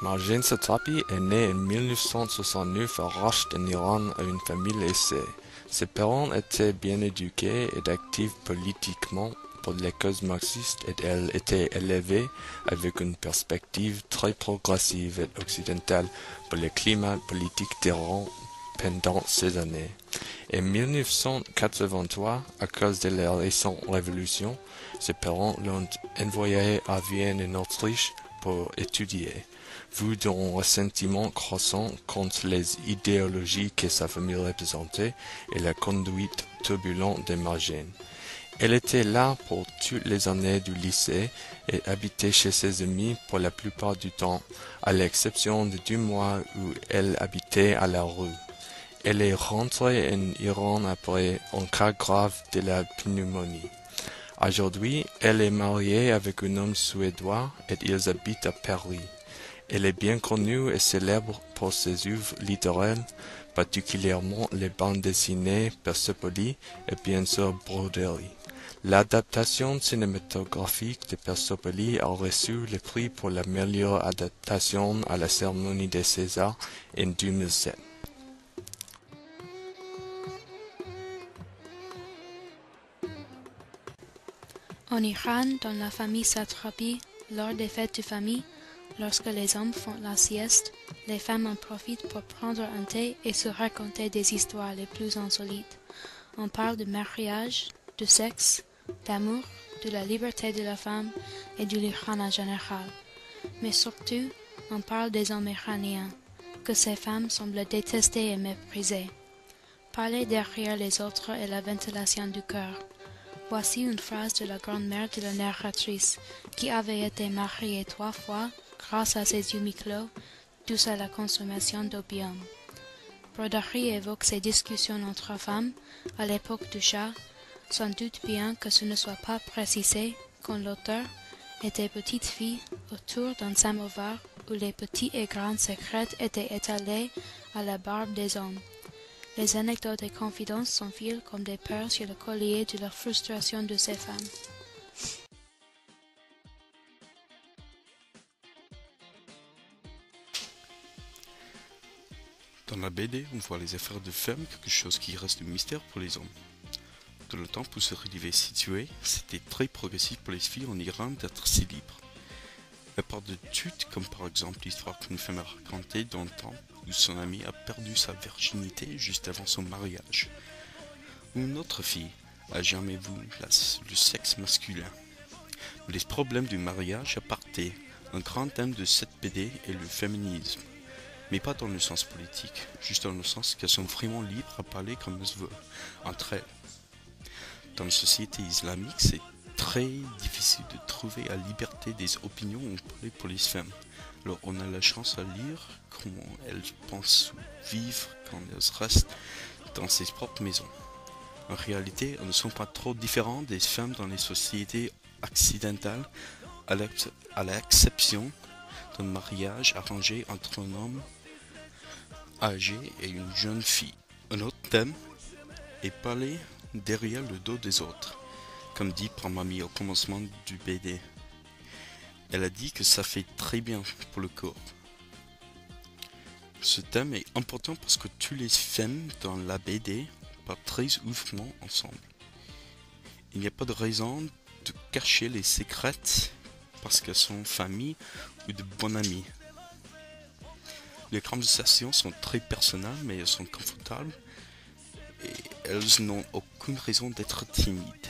Marjane Satrapi est née en 1969 à Rasht en Iran à une famille aisée. Ses parents étaient bien éduqués et actifs politiquement pour les causes marxistes et elle était élevée avec une perspective très progressive et occidentale pour le climat politique d'Iran pendant ces années. En 1983, à cause de la récente révolution, ses parents l'ont envoyé à Vienne en Autriche pour étudier, vu d'un ressentiment croissant contre les idéologies que sa famille représentait et la conduite turbulente de Marjane. Elle était là pour toutes les années du lycée et habitait chez ses amis pour la plupart du temps, à l'exception de 2 mois où elle habitait à la rue. Elle est rentrée en Iran après un cas grave de la pneumonie. Aujourd'hui, elle est mariée avec un homme suédois et ils habitent à Paris. Elle est bien connue et célèbre pour ses œuvres littéraires, particulièrement les bandes dessinées Persepolis et bien sûr Broderie. L'adaptation cinématographique de Persepolis a reçu le prix pour la meilleure adaptation à la cérémonie des Césars en 2007. En Iran, dans la famille Satrapi, lors des fêtes de famille, lorsque les hommes font la sieste, les femmes en profitent pour prendre un thé et se raconter des histoires les plus insolites. On parle de mariage, de sexe, d'amour, de la liberté de la femme et de l'Iran en général. Mais surtout, on parle des hommes iraniens, que ces femmes semblent détester et mépriser. Parler derrière les autres est la ventilation du cœur. Voici une phrase de la grand-mère de la narratrice, qui avait été mariée 3 fois grâce à ses yeux mi-clos, dus à la consommation d'opium. Broderie évoque ces discussions entre femmes, à l'époque du Shah, sans doute bien que ce ne soit pas précisé, quand l'auteur était petite fille autour d'un samovar où les petits et grands secrets étaient étalés à la barbe des hommes. Les anecdotes et confidences s'enfilent comme des perles sur le collier de la frustration de ces femmes. Dans la BD, on voit les affaires de femmes, quelque chose qui reste un mystère pour les hommes. Dans le temps où ce livre est situé, c'était très progressif pour les filles en Iran d'être si libres. Elle parle de tout, comme par exemple l'histoire qu'une femme a racontée dans le temps où son amie a perdu sa virginité juste avant son mariage. Ou une autre fille a jamais vu le sexe masculin. Mais les problèmes du mariage aparté, un grand thème de cette BD est le féminisme. Mais pas dans le sens politique, juste dans le sens qu'elles sont vraiment libres à parler comme elles veulent, entre elles. Dans la société islamique, c'est très difficile de trouver la liberté des opinions pour les femmes. Alors on a la chance à lire comment elles pensent vivre quand elles restent dans ses propres maisons. En réalité, elles ne sont pas trop différentes des femmes dans les sociétés occidentales, à l'exception d'un mariage arrangé entre un homme âgé et une jeune fille. Un autre thème est parler derrière le dos des autres, comme dit par mamie au commencement du BD. Elle a dit que ça fait très bien pour le corps. Ce thème est important parce que toutes les femmes dans la BD parlent très ouvertement ensemble. Il n'y a pas de raison de cacher les secrets parce qu'elles sont famille ou de bonnes amies. Les conversations sont très personnelles mais elles sont confortables et elles n'ont aucune raison d'être timides.